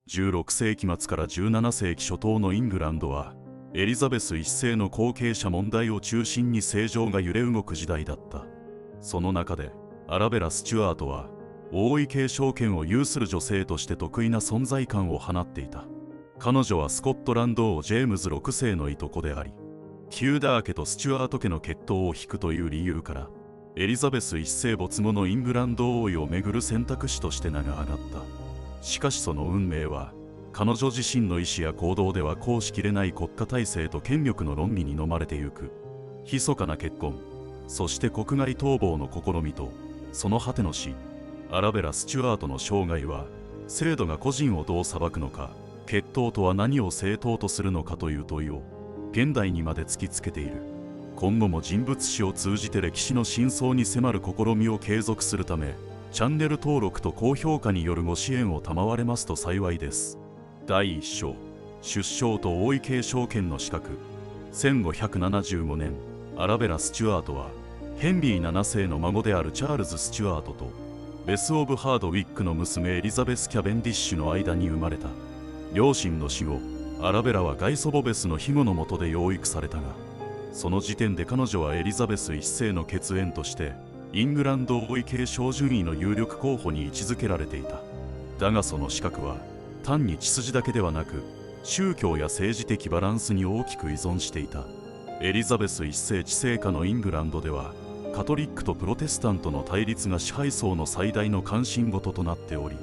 16世紀末から17世紀初頭のイングランドはエリザベス一世の後継者問題を中心に政情が揺れ動く時代だった。その中でアラベラ・スチュアートは王位継承権を有する女性として得意な存在感を放っていた。彼女はスコットランド王ジェームズ6世のいとこであり、テューダー家とスチュアート家の血統を引くという理由からエリザベス一世没後のイングランド王位をめぐる選択肢として名が挙がった。しかしその運命は彼女自身の意思や行動では行しきれない国家体制と権力の論理に飲まれてゆく。密かな結婚、そして国外逃亡の試みとその果ての死。アラベラ・スチュアートの生涯は制度が個人をどう裁くのか、血統とは何を正当とするのかという問いを現代にまで突きつけている。今後も人物史を通じて歴史の真相に迫る試みを継続するため、チャンネル登録と高評価によるご支援を賜れますと幸いです。第1章、出生と王位継承権の資格。1575年、アラベラ・スチュアートはヘンリー7世の孫であるチャールズ・スチュアートとベス・オブ・ハードウィックの娘エリザベス・キャベンディッシュの間に生まれた。両親の死後、アラベラは外祖母ベスの庇護の下で養育されたが、その時点で彼女はエリザベス一世の血縁としてイングランド王位継承順位の有力候補に位置づけられていた。だがその資格は単に血筋だけではなく、宗教や政治的バランスに大きく依存していた。エリザベス一世治世下のイングランドではカトリックとプロテスタントの対立が支配層の最大の関心事となっており、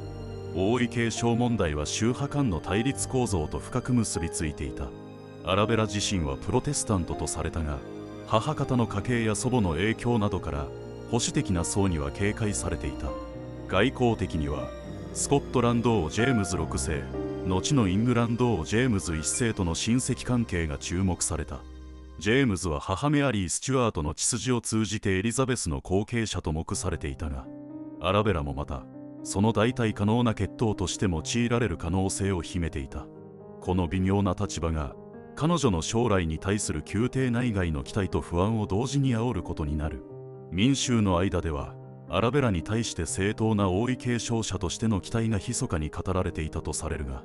王位継承問題は宗派間の対立構造と深く結びついていた。アラベラ自身はプロテスタントとされたが、母方の家系や祖母の影響などから保守的な層には警戒されていた。外交的にはスコットランド王ジェームズ6世、後のイングランド王ジェームズ1世との親戚関係が注目された。ジェームズは母メアリー・スチュアートの血筋を通じてエリザベスの後継者と目されていたが、アラベラもまたその代替可能な血統として用いられる可能性を秘めていた。この微妙な立場が彼女の将来に対する宮廷内外の期待と不安を同時に煽ることになる。民衆の間ではアラベラに対して正当な王位継承者としての期待が密かに語られていたとされるが、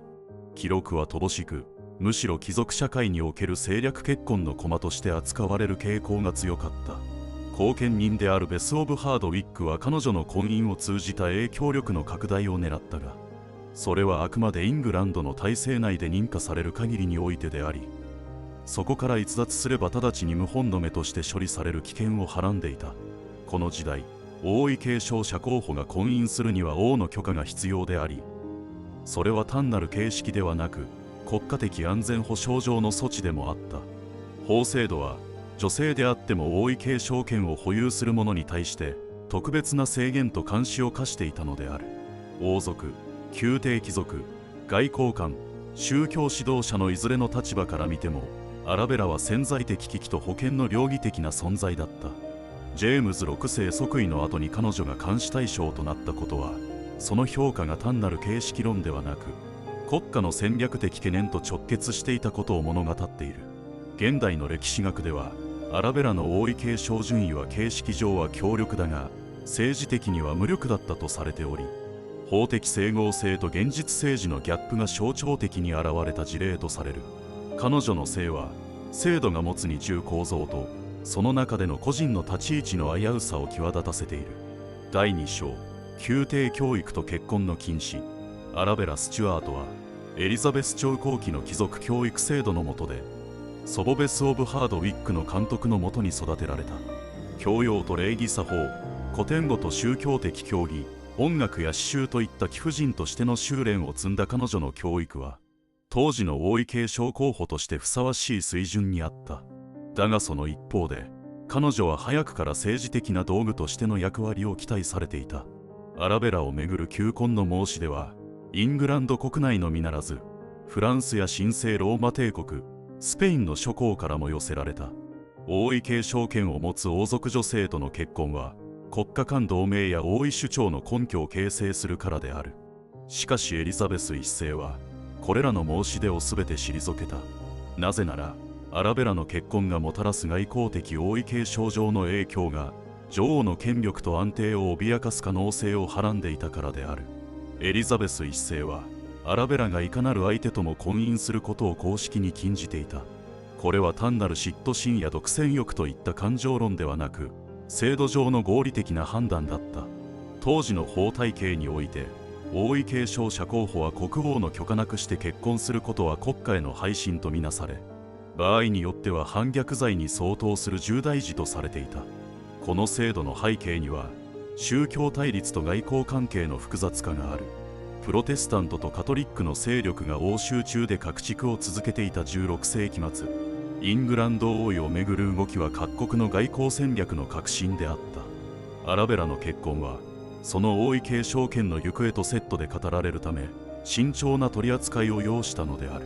記録は乏しく、むしろ貴族社会における政略結婚の駒として扱われる傾向が強かった。後見人であるベス・オブ・ハードウィックは彼女の婚姻を通じた影響力の拡大を狙ったが、それはあくまでイングランドの体制内で認可される限りにおいてであり、そこから逸脱すれば直ちに謀反の目として処理される危険をはらんでいた。この時代、王位継承者候補が婚姻するには王の許可が必要であり、それは単なる形式ではなく国家的安全保障上の措置でもあった。法制度は女性であっても王位継承権を保有する者に対して特別な制限と監視を課していたのである。王族、宮廷貴族、外交官、宗教指導者のいずれの立場から見ても、アラベラは潜在的危機と保険の両義的な存在だった。ジェームズ6世即位の後に彼女が監視対象となったことは、その評価が単なる形式論ではなく、国家の戦略的懸念と直結していたことを物語っている。現代の歴史学では、アラベラの王位継承順位は形式上は強力だが、政治的には無力だったとされており、法的整合性と現実政治のギャップが象徴的に現れた事例とされる。彼女の性は、制度が持つ二重構造と、その中での個人の立ち位置の危うさを際立たせている。第2章、宮廷教育と結婚の禁止。アラベラ・スチュアートは、エリザベス朝後期の貴族教育制度の下で、祖母ベス・オブ・ハードウィックの監督の下に育てられた。教養と礼儀作法、古典語と宗教的教義、音楽や詩集といった貴婦人としての修練を積んだ彼女の教育は、当時の王位継承候補としてふさわしい水準にあった。だがその一方で、彼女は早くから政治的な道具としての役割を期待されていた。アラベラをめぐる求婚の申し出は、イングランド国内のみならず、フランスや神聖ローマ帝国、スペインの諸侯からも寄せられた。王位継承権を持つ王族女性との結婚は、国家間同盟や王位主張の根拠を形成するからである。しかしエリザベス一世は、これらの申し出をすべて退けた。なぜなら、アラベラの結婚がもたらす外交的王位継承上の影響が、女王の権力と安定を脅かす可能性をはらんでいたからである。エリザベス一世は、アラベラがいかなる相手とも婚姻することを公式に禁じていた。これは単なる嫉妬心や独占欲といった感情論ではなく、制度上の合理的な判断だった。当時の法体系において、王位継承者候補は国王の許可なくして結婚することは国家への背信とみなされ、場合によっては反逆罪に相当する重大事とされていた。この制度の背景には、宗教対立と外交関係の複雑化がある。プロテスタントとカトリックの勢力が欧州中で拡築を続けていた16世紀末、イングランド王位をめぐる動きは各国の外交戦略の核心であった。アラベラの結婚はその王位継承権の行方とセットで語られるため、慎重な取り扱いを要したのである。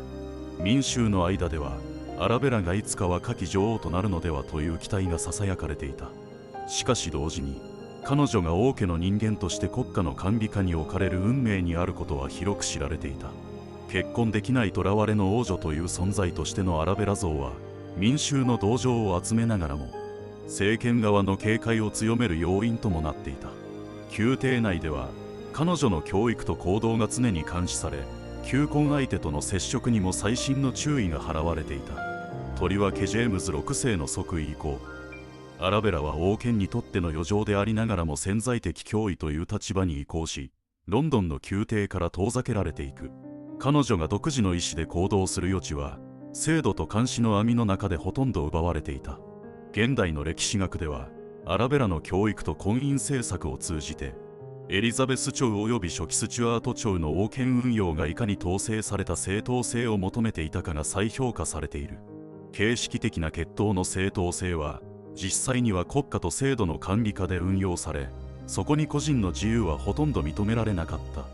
民衆の間ではアラベラがいつか若き女王となるのではという期待がささやかれていた。しかし同時に、彼女が王家の人間として国家の管理下に置かれる運命にあることは広く知られていた。結婚できない囚われの王女という存在としてのアラベラ像は民衆の同情を集めながらも、政権側の警戒を強める要因ともなっていた。宮廷内では彼女の教育と行動が常に監視され、求婚相手との接触にも細心の注意が払われていた。とりわけジェームズ6世の即位以降、アラベラは王権にとっての余剰でありながらも潜在的脅威という立場に移行し、ロンドンの宮廷から遠ざけられていく。彼女が独自の意思で行動する余地は、制度と監視の網の中でほとんど奪われていた。現代の歴史学では、アラベラの教育と婚姻政策を通じて、エリザベス朝及び初期スチュアート朝の王権運用がいかに統制された正当性を求めていたかが再評価されている。形式的な血統の正当性は、実際には国家と制度の管理下で運用され、そこに個人の自由はほとんど認められなかった。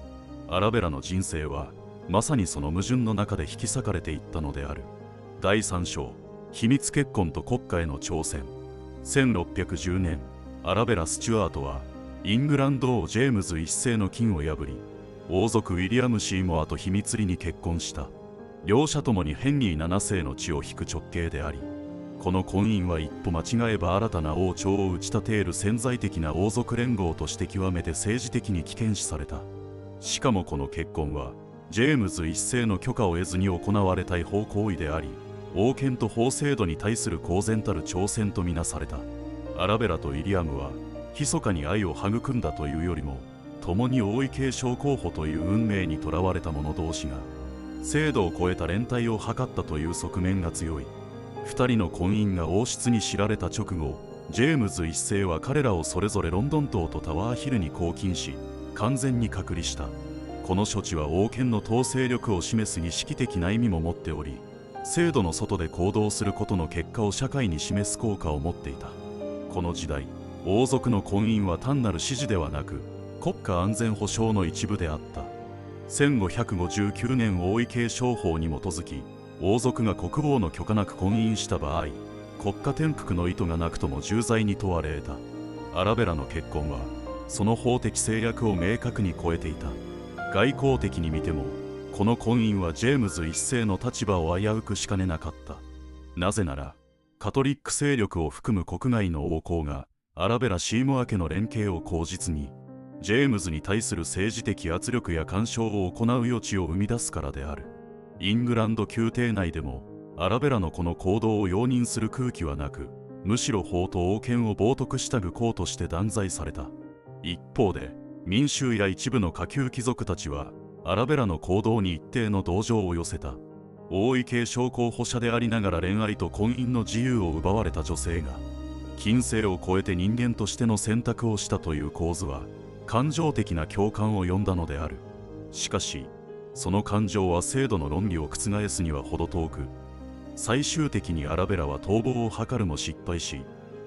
アラベラの人生は、まさにその矛盾の中で引き裂かれていったのである。第3章、秘密結婚と国家への挑戦。1610年、アラベラ・スチュアートは、イングランド王ジェームズ1世の禁を破り、王族ウィリアム・シーモアと秘密裏に結婚した。両者ともにヘンリー7世の血を引く直系であり、この婚姻は一歩間違えば新たな王朝を打ち立てる潜在的な王族連合として極めて政治的に危険視された。しかもこの結婚は、ジェームズ1世の許可を得ずに行われた違法行為であり、王権と法制度に対する公然たる挑戦とみなされた。アラベラとウィリアムは、密かに愛を育んだというよりも、共に王位継承候補という運命にとらわれた者同士が、制度を超えた連帯を図ったという側面が強い。二人の婚姻が王室に知られた直後、ジェームズ1世は彼らをそれぞれロンドン島とタワーヒルに拘禁し、完全に隔離した。この処置は王権の統制力を示す儀式的な意味も持っており、制度の外で行動することの結果を社会に示す効果を持っていた。この時代、王族の婚姻は単なる指示ではなく、国家安全保障の一部であった。1559年王位継承法に基づき、王族が国王の許可なく婚姻した場合、国家転覆の意図がなくとも重罪に問われた。アラベラの結婚は、その法的制約を明確に超えていた。外交的に見ても、この婚姻はジェームズ1世の立場を危うくしかねなかった。なぜなら、カトリック勢力を含む国外の王公が、アラベラ・シーモア家の連携を口実に、ジェームズに対する政治的圧力や干渉を行う余地を生み出すからである。イングランド宮廷内でも、アラベラのこの行動を容認する空気はなく、むしろ法と王権を冒涜した愚行として断罪された。一方で、民衆や一部の下級貴族たちは、アラベラの行動に一定の同情を寄せた。王位継承候補者でありながら恋愛と婚姻の自由を奪われた女性が、近世を超えて人間としての選択をしたという構図は、感情的な共感を呼んだのである。しかし、その感情は制度の論理を覆すには程遠く、最終的にアラベラは逃亡を図るも失敗し、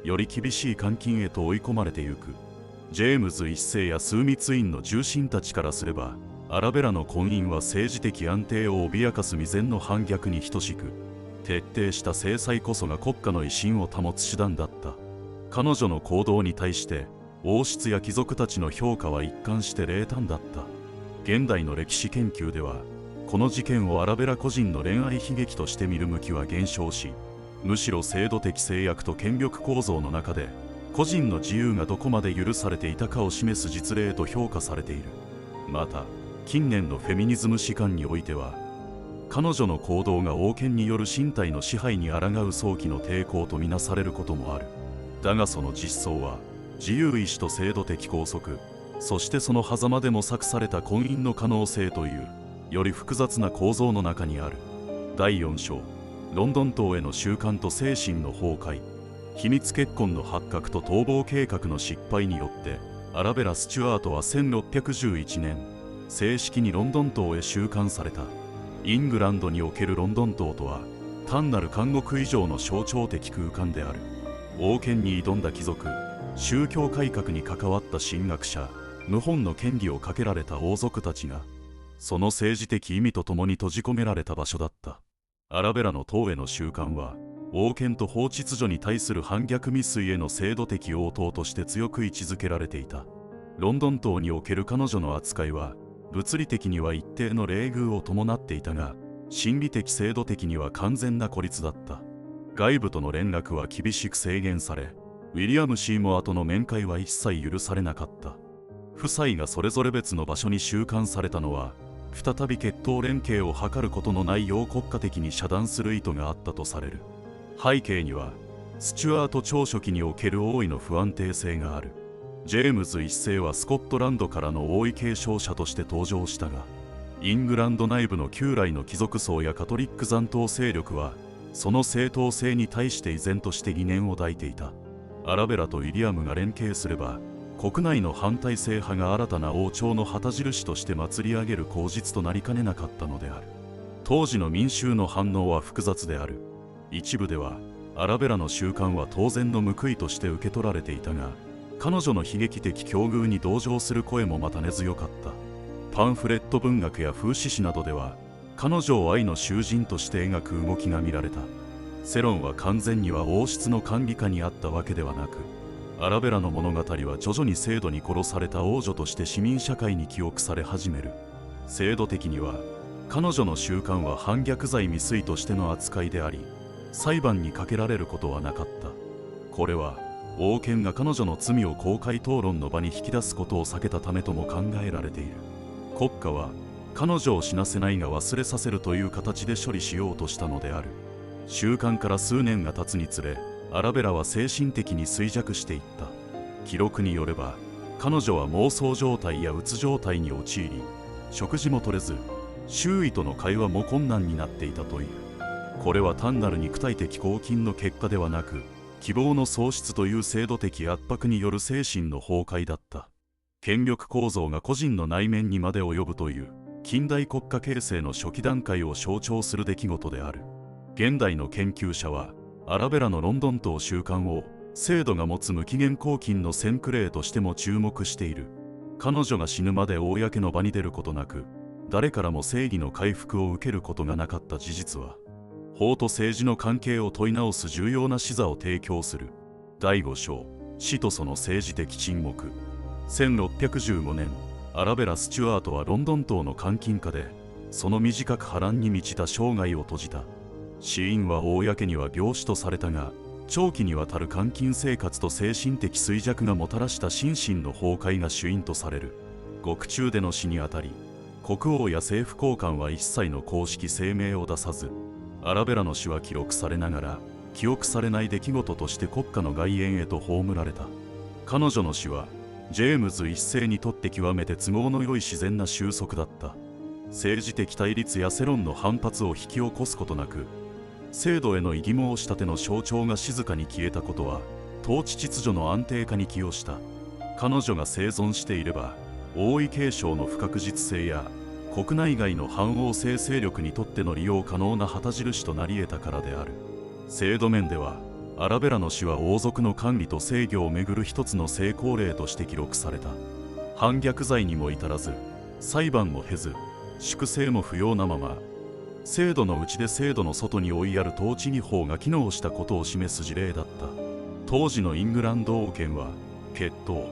より厳しい監禁へと追い込まれてゆく。ジェームズ1世や枢密院の重臣たちからすれば、アラベラの婚姻は政治的安定を脅かす未然の反逆に等しく、徹底した制裁こそが国家の威信を保つ手段だった。彼女の行動に対して、王室や貴族たちの評価は一貫して冷淡だった。現代の歴史研究では、この事件をアラベラ個人の恋愛悲劇として見る向きは減少し、むしろ制度的制約と権力構造の中で、個人の自由がどこまで許されていたかを示す実例と評価されている。また、近年のフェミニズム史観においては、彼女の行動が王権による身体の支配に抗う早期の抵抗とみなされることもある。だがその実相は、自由意志と制度的拘束、そしてその狭間で模索された婚姻の可能性という、より複雑な構造の中にある。第4章、ロンドン島への習慣と精神の崩壊。秘密結婚の発覚と逃亡計画の失敗によって、アラベラ・スチュアートは1611年、正式にロンドン島へ収監された。イングランドにおけるロンドン島とは、単なる監獄以上の象徴的空間である。王権に挑んだ貴族、宗教改革に関わった神学者、謀反の権利をかけられた王族たちが、その政治的意味とともに閉じ込められた場所だった。アラベラの塔への収監は、王権と法秩序に対する反逆未遂への制度的応答として強く位置づけられていた。ロンドン島における彼女の扱いは、物理的には一定の冷遇を伴っていたが、心理的制度的には完全な孤立だった。外部との連絡は厳しく制限され、ウィリアム・シーモアとの面会は一切許されなかった。夫妻がそれぞれ別の場所に収監されたのは、再び血統連携を図ることのないよう国家的に遮断する意図があったとされる。背景には、スチュアート朝初期における王位の不安定性がある。ジェームズ一世はスコットランドからの王位継承者として登場したが、イングランド内部の旧来の貴族層やカトリック残党勢力は、その正当性に対して依然として疑念を抱いていた。アラベラとウィリアムが連携すれば、国内の反体制派が新たな王朝の旗印として祭り上げる口実となりかねなかったのである。当時の民衆の反応は複雑である。一部では、アラベラの習慣は当然の報いとして受け取られていたが、彼女の悲劇的境遇に同情する声もまた根強かった。パンフレット文学や風刺詩などでは、彼女を愛の囚人として描く動きが見られた。世論は完全には王室の管理下にあったわけではなく、アラベラの物語は徐々に制度に殺された王女として市民社会に記憶され始める。制度的には、彼女の習慣は反逆罪未遂としての扱いであり、裁判にかけられることはなかった。これは、王権が彼女の罪を公開討論の場に引き出すことを避けたためとも考えられている。国家は、彼女を死なせないが忘れさせるという形で処理しようとしたのである。収監から数年が経つにつれ、アラベラは精神的に衰弱していった。記録によれば、彼女は妄想状態やうつ状態に陥り、食事も取れず、周囲との会話も困難になっていたという。これは単なる肉体的拘禁の結果ではなく、希望の喪失という制度的圧迫による精神の崩壊だった。権力構造が個人の内面にまで及ぶという、近代国家形成の初期段階を象徴する出来事である。現代の研究者は、アラベラのロンドン島収監を制度が持つ無期限拘禁の先駆例としても注目している。彼女が死ぬまで公の場に出ることなく、誰からも正義の回復を受けることがなかった事実は、法と政治の関係を問い直す重要な視座を提供する。第5章、死とその政治的沈黙。1615年、アラベラ・スチュアートはロンドン島の監禁下で、その短く波乱に満ちた生涯を閉じた。死因は公には病死とされたが、長期にわたる監禁生活と精神的衰弱がもたらした心身の崩壊が主因とされる。獄中での死にあたり、国王や政府高官は一切の公式声明を出さず、アラベラの死は記録されながら、記憶されない出来事として国家の外縁へと葬られた。彼女の死は、ジェームズ一世にとって極めて都合の良い自然な収束だった。政治的対立や世論の反発を引き起こすことなく、制度への異議申し立ての象徴が静かに消えたことは、統治秩序の安定化に寄与した。彼女が生存していれば、王位継承の不確実性や、国内外の反王政勢力にとっての利用可能な旗印となり得たからである。制度面では、アラベラの死は王族の管理と制御をめぐる一つの成功例として記録された。反逆罪にも至らず、裁判も経ず、粛清も不要なまま、制度の内で制度の外に追いやる統治法が機能したことを示す事例だった。当時のイングランド王権は、血統、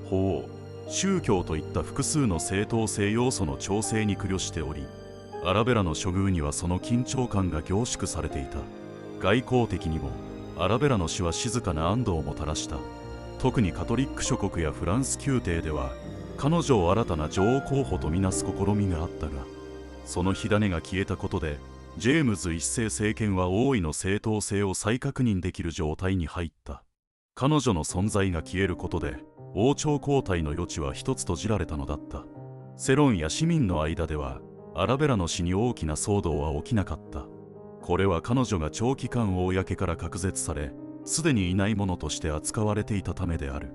法、宗教といった複数の正当性要素の調整に苦慮しており、アラベラの処遇にはその緊張感が凝縮されていた。外交的にも、アラベラの死は静かな安堵をもたらした。特にカトリック諸国やフランス宮廷では、彼女を新たな女王候補とみなす試みがあったが、その火種が消えたことでジェームズ一世政権は王位の正当性を再確認できる状態に入った。彼女の存在が消えることで王朝交代の余地は一つ閉じられたのだった。世論や市民の間ではアラベラの死に大きな騒動は起きなかった。これは彼女が長期間公から隔絶され、すでにいないものとして扱われていたためである。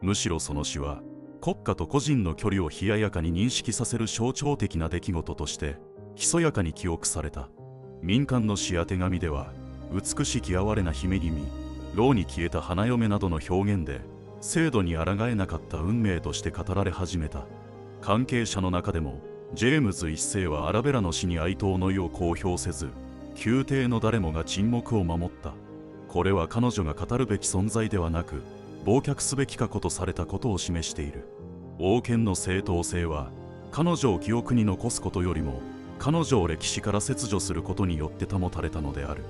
むしろその死は国家と個人の距離を冷ややかに認識させる象徴的な出来事としてひそやかに記憶された。民間の詩や手紙では、美しき哀れな姫君、牢に消えた花嫁などの表現で制度に抗えなかった運命として語られ始めた。関係者の中でもジェームズ一世はアラベラの死に哀悼の意を公表せず、宮廷の誰もが沈黙を守った。これは彼女が語るべき存在ではなく、忘却すべき過去とされたことを示している。王権の正当性は彼女を記憶に残すことよりも彼女を歴史から切除することによって保たれたのである。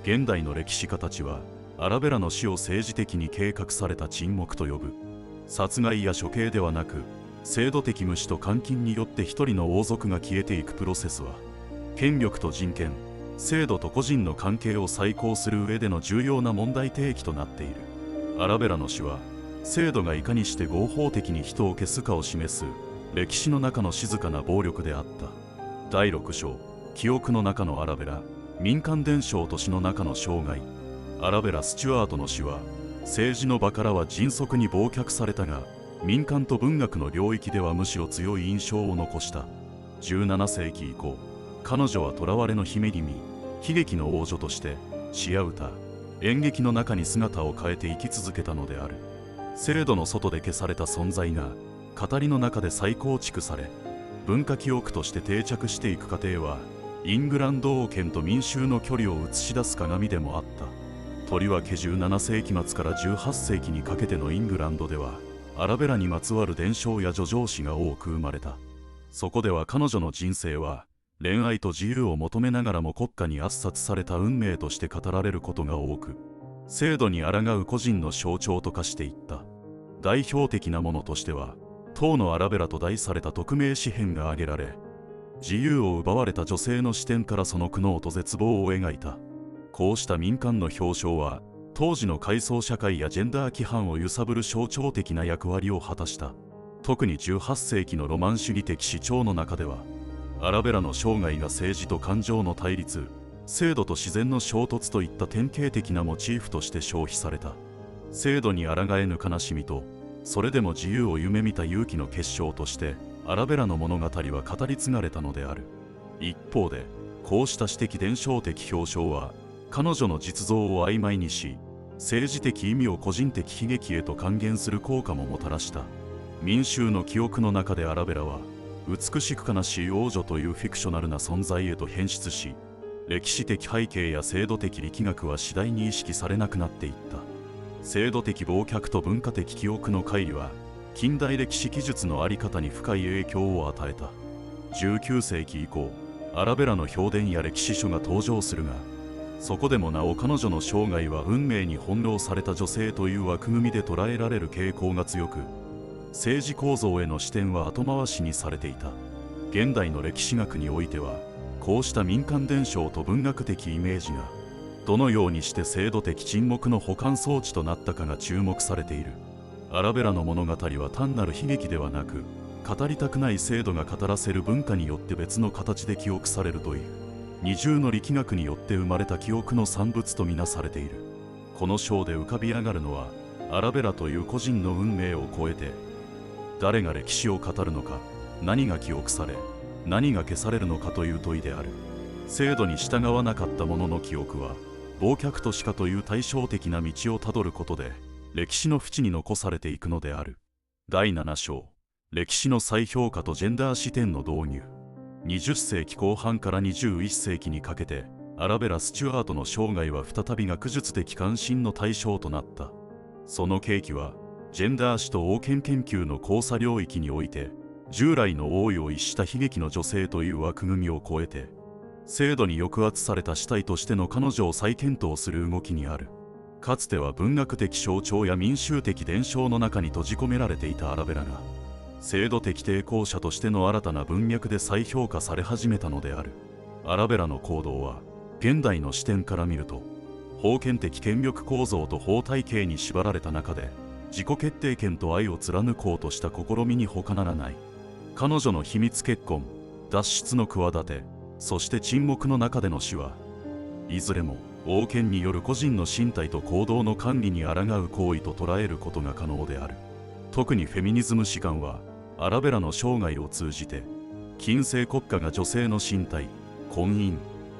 現代の歴史家たちはアラベラの死を政治的に計画された沈黙と呼ぶ。殺害や処刑ではなく、制度的無視と監禁によって一人の王族が消えていくプロセスは、権力と人権、制度と個人の関係を再考する上での重要な問題提起となっている。アラベラの死は制度がいかにして合法的に人を消すかを示す歴史の中の静かな暴力であった。第6章、記憶の中のアラベラ、民間伝承と死の中の生涯。アラベラ・スチュワートの死は政治の場からは迅速に忘却されたが、民間と文学の領域ではむしろ強い印象を残した。17世紀以降、彼女は囚われの姫君、悲劇の王女として詩や歌、演劇の中に姿を変えて生き続けたのである。制度の外で消された存在が語りの中で再構築され、文化記憶として定着していく過程は、イングランド王権と民衆の距離を映し出す鏡でもあった。とりわけ17世紀末から18世紀にかけてのイングランドでは、アラベラにまつわる伝承や叙情詩が多く生まれた。そこでは彼女の人生は恋愛と自由を求めながらも国家に圧殺された運命として語られることが多く、制度に抗う個人の象徴と化していった。代表的なものとしては、当のアラベラと題された匿名詩編が挙げられ、自由を奪われた女性の視点からその苦悩と絶望を描いた。こうした民間の表彰は、当時の階層社会やジェンダー規範を揺さぶる象徴的な役割を果たした。特に18世紀のロマン主義的思潮の中では、アラベラの生涯が政治と感情の対立、制度と自然の衝突といった典型的なモチーフとして消費された。制度に抗えぬ悲しみと、それでも自由を夢見た勇気の結晶として、アラベラの物語は語り継がれたのである。一方で、こうした私的伝承的表彰は、彼女の実像を曖昧にし、政治的意味を個人的悲劇へと還元する効果ももたらした。民衆の記憶の中でアラベラは、美しく悲しい王女というフィクショナルな存在へと変質し、歴史的背景や制度的力学は次第に意識されなくなっていった。制度的忘却と文化的記憶の乖離は、近代歴史記述の在り方に深い影響を与えた。19世紀以降、アラベラの評伝や歴史書が登場するが、そこでもなお彼女の生涯は運命に翻弄された女性という枠組みで捉えられる傾向が強く、政治構造への視点は後回しにされていた。現代の歴史学においては、こうした民間伝承と文学的イメージが、どのようにして制度的沈黙の補完装置となったかが注目されている。アラベラの物語は単なる悲劇ではなく、語りたくない制度が語らせる文化によって別の形で記憶されるという、二重の力学によって生まれた記憶の産物とみなされている。この章で浮かび上がるのは、アラベラという個人の運命を超えて、誰が歴史を語るのか、何が記憶され、何が消されるのかという問いである。制度に従わなかった者の記憶は、忘却と死化という対照的な道をたどることで、歴史の淵に残されていくのである。第7章、歴史の再評価とジェンダー視点の導入。20世紀後半から21世紀にかけて、アラベラ・スチュアートの生涯は再び学術的関心の対象となった。その契機は、ジェンダー史と王権研究の交差領域において、従来の王位を逸した悲劇の女性という枠組みを超えて、制度に抑圧された主体としての彼女を再検討する動きにある。かつては文学的象徴や民衆的伝承の中に閉じ込められていたアラベラが、制度的抵抗者としての新たな文脈で再評価され始めたのである。アラベラの行動は現代の視点から見ると、封建的権力構造と法体系に縛られた中で自己決定権と愛を貫こうとした試みに他ならない。彼女の秘密結婚、脱出の企て、そして沈黙の中での死は、いずれも王権による個人の身体と行動の管理に抗う行為と捉えることが可能である。特にフェミニズム史観はアラベラの生涯を通じて、近世国家が女性の身体、婚姻、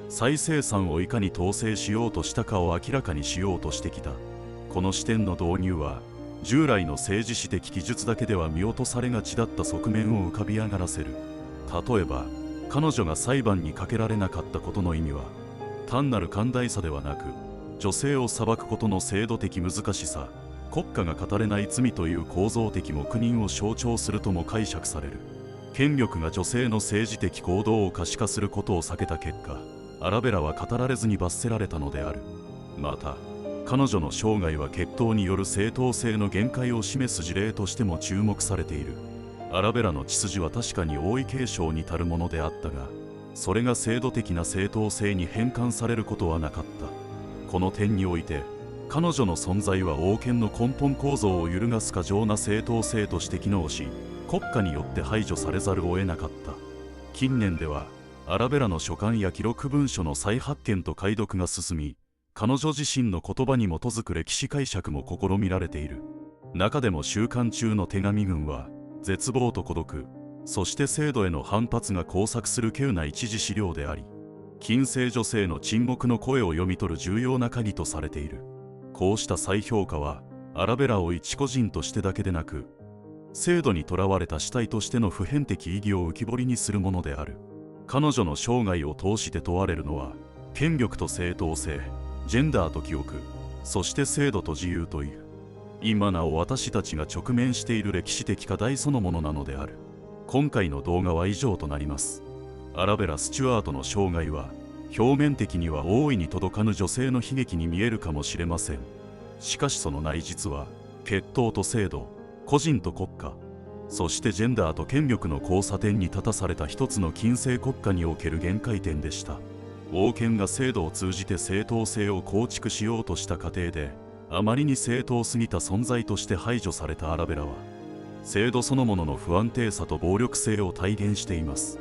再生産をいかに統制しようとしたかを明らかにしようとしてきた。この視点の導入は従来の政治史的記述だけでは見落とされがちだった側面を浮かび上がらせる。例えば彼女が裁判にかけられなかったことの意味は、単なる寛大さではなく、女性を裁くことの制度的難しさ、国家が語れない罪という構造的黙認を象徴するとも解釈される。権力が女性の政治的行動を可視化することを避けた結果、アラベラは語られずに罰せられたのである。また彼女の生涯は血統による正当性の限界を示す事例としても注目されている。アラベラの血筋は確かに王位継承に足るものであったが、それが制度的な正当性に変換されることはなかった。この点において彼女の存在は王権の根本構造を揺るがす過剰な正当性として機能し、国家によって排除されざるを得なかった。近年ではアラベラの書簡や記録文書の再発見と解読が進み、彼女自身の言葉に基づく歴史解釈も試みられている。中でも週刊中の手紙群は絶望と孤独、そして制度への反発が交錯する稀有な一次資料であり、近世女性の沈黙の声を読み取る重要な鍵とされている。こうした再評価はアラベラを一個人としてだけでなく、制度にとらわれた主体としての普遍的意義を浮き彫りにするものである。彼女の生涯を通して問われるのは、権力と正当性、ジェンダーと記憶、そして制度と自由という、今なお私たちが直面している歴史的課題そのものなのである。今回の動画は以上となります。アラベラ・スチュアートの生涯は表面的には大いに届かぬ女性の悲劇に見えるかもしれません。しかしその内実は血統と制度、個人と国家、そしてジェンダーと権力の交差点に立たされた一つの近世国家における限界点でした。王権が制度を通じて正当性を構築しようとした過程で、あまりに正当すぎた存在として排除されたアラベラは、制度そのものの不安定さと暴力性を体現しています。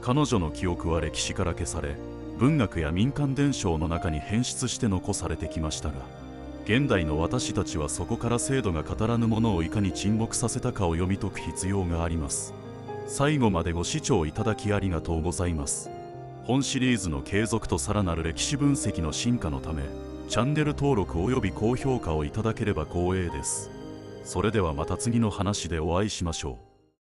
彼女の記憶は歴史から消され、文学や民間伝承の中に変質して残されてきましたが、現代の私たちはそこから制度が語らぬものをいかに沈黙させたかを読み解く必要があります。最後までご視聴いただきありがとうございます。本シリーズの継続とさらなる歴史分析の進化のため、チャンネル登録および高評価をいただければ光栄です。それではまた次の話でお会いしましょう。